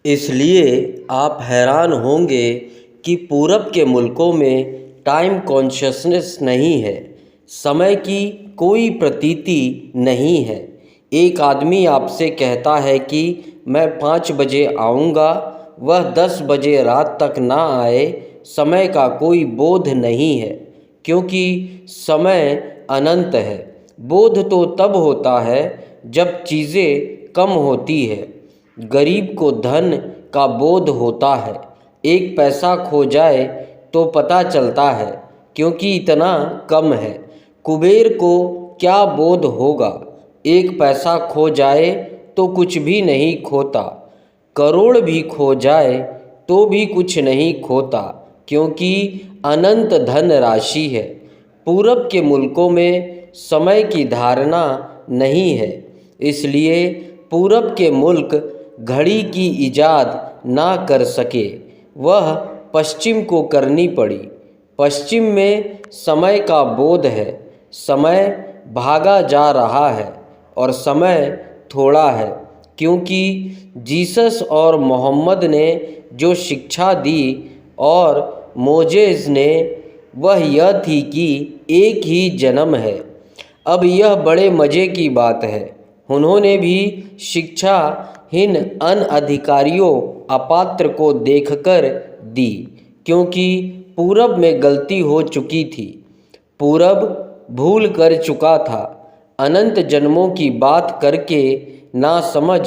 इसलिए आप हैरान होंगे कि पूरब के मुल्कों में टाइम कॉन्शसनेस नहीं है, समय की कोई प्रतीति नहीं है। एक आदमी आपसे कहता है कि मैं 5 बजे आऊँगा, वह 10 बजे रात तक ना आए, समय का कोई बोध नहीं है, क्योंकि समय अनंत है। बोध तो तब होता है जब चीज़ें कम होती है। गरीब को धन का बोध होता है। एक पैसा खो जाए तो पता चलता है, क्योंकि इतना कम है। कुबेर को क्या बोध होगा? एक पैसा खो जाए तो कुछ भी नहीं खोता। करोड़ भी खो जाए तो भी कुछ नहीं खोता, क्योंकि अनंत धन राशि है। पूरब के मुल्कों में समय की धारणा नहीं है, इसलिए पूरब के मुल्क घड़ी की इजाद ना कर सके, वह पश्चिम को करनी पड़ी। पश्चिम में समय का बोध है। समय भागा जा रहा है और समय थोड़ा है, क्योंकि जीसस और मोहम्मद ने जो शिक्षा दी और मोजेस ने, वह यह थी कि एक ही जन्म है। अब यह बड़े मज़े की बात है, उन्होंने भी शिक्षाहीन अनधिकारियों अपात्र को देखकर दी, क्योंकि पूरब में गलती हो चुकी थी। पूरब भूल कर चुका था। अनंत जन्मों की बात करके ना समझ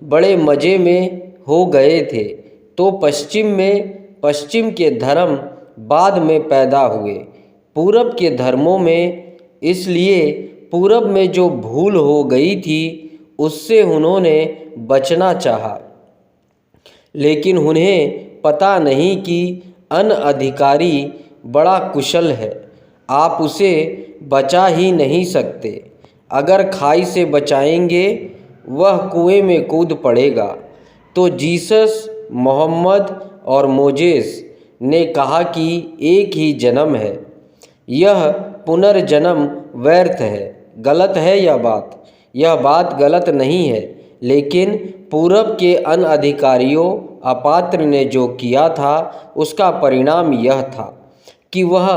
बड़े मज़े में हो गए थे, तो पश्चिम के धर्म बाद में पैदा हुए, पूरब के धर्मों में। इसलिए पूरब में जो भूल हो गई थी उससे उन्होंने बचना चाहा, लेकिन उन्हें पता नहीं कि अनधिकारी बड़ा कुशल है, आप उसे बचा ही नहीं सकते। अगर खाई से बचाएंगे वह कुएं में कूद पड़ेगा। तो जीसस, मोहम्मद और मोजेस ने कहा कि एक ही जन्म है, यह पुनर्जन्म व्यर्थ है। गलत है यह बात गलत नहीं है, लेकिन पूरब के अनधिकारियों अपात्र ने जो किया था उसका परिणाम यह था कि वह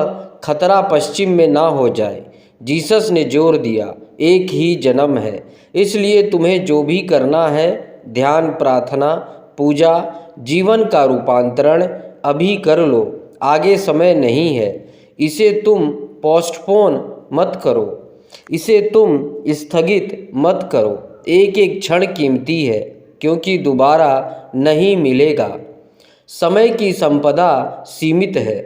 खतरा पश्चिम में ना हो जाए। जीसस ने जोर दिया, एक ही जन्म है, इसलिए तुम्हें जो भी करना है, ध्यान, प्रार्थना, पूजा, जीवन का रूपांतरण अभी कर लो, आगे समय नहीं है। इसे तुम पोस्टपोन मत करो, इसे तुम स्थगित मत करो। एक एक क्षण कीमती है, क्योंकि दोबारा नहीं मिलेगा। समय की संपदा सीमित है।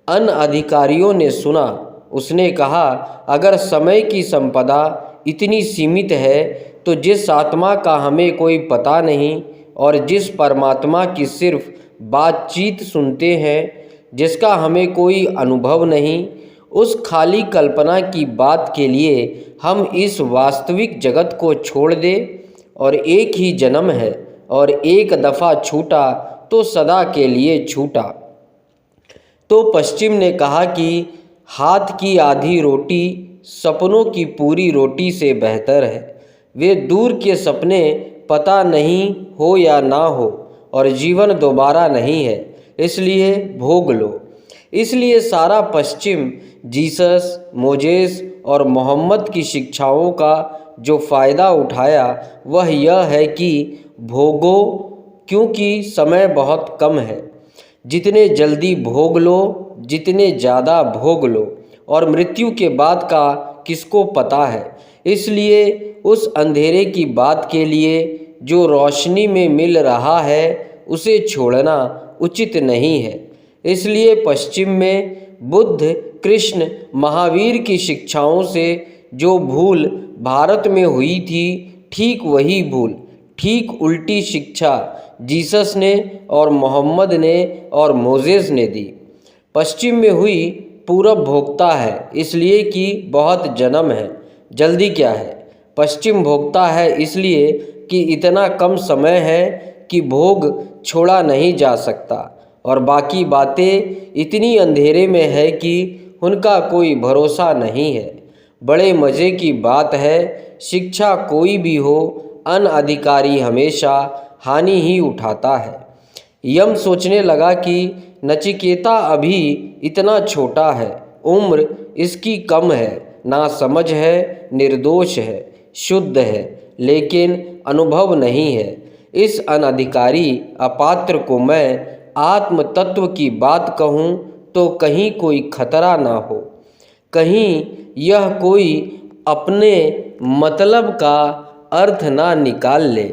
अनधिकारियों ने सुना, उसने कहा, अगर समय की संपदा इतनी सीमित है तो जिस आत्मा का हमें कोई पता नहीं और जिस परमात्मा की सिर्फ बातचीत सुनते हैं, जिसका हमें कोई अनुभव नहीं, उस खाली कल्पना की बात के लिए हम इस वास्तविक जगत को छोड़ दें। और एक ही जन्म है, और एक दफ़ा छूटा तो सदा के लिए छूटा। तो पश्चिम ने कहा कि हाथ की आधी रोटी सपनों की पूरी रोटी से बेहतर है। वे दूर के सपने पता नहीं हो या ना हो, और जीवन दोबारा नहीं है, इसलिए भोग लो। इसलिए सारा पश्चिम जीसस, मोजेस और मोहम्मद की शिक्षाओं का जो फ़ायदा उठाया वह यह है कि भोगो, क्योंकि समय बहुत कम है। जितने जल्दी भोग लो, जितने ज़्यादा भोग लो, और मृत्यु के बाद का किसको पता है। इसलिए उस अंधेरे की बात के लिए जो रोशनी में मिल रहा है उसे छोड़ना उचित नहीं है। इसलिए पश्चिम में बुद्ध, कृष्ण, महावीर की शिक्षाओं से जो भूल भारत में हुई थी, ठीक वही भूल, ठीक उल्टी शिक्षा जीसस ने और मोहम्मद ने और मोजेस ने दी। पश्चिम में हुई, पूरब भोगता है इसलिए कि बहुत जन्म है, जल्दी क्या है। पश्चिम भोगता है इसलिए कि इतना कम समय है कि भोग छोड़ा नहीं जा सकता, और बाकी बातें इतनी अंधेरे में है कि उनका कोई भरोसा नहीं है। बड़े मज़े की बात है, शिक्षा कोई भी हो, अनधिकारी हमेशा हानि ही उठाता है। यम सोचने लगा कि नचिकेता अभी इतना छोटा है, उम्र इसकी कम है, नासमझ है, निर्दोष है, शुद्ध है, लेकिन अनुभव नहीं है। इस अनधिकारी अपात्र को मैं आत्म तत्व की बात कहूँ तो कहीं कोई खतरा ना हो, कहीं यह कोई अपने मतलब का अर्थ ना निकाल ले।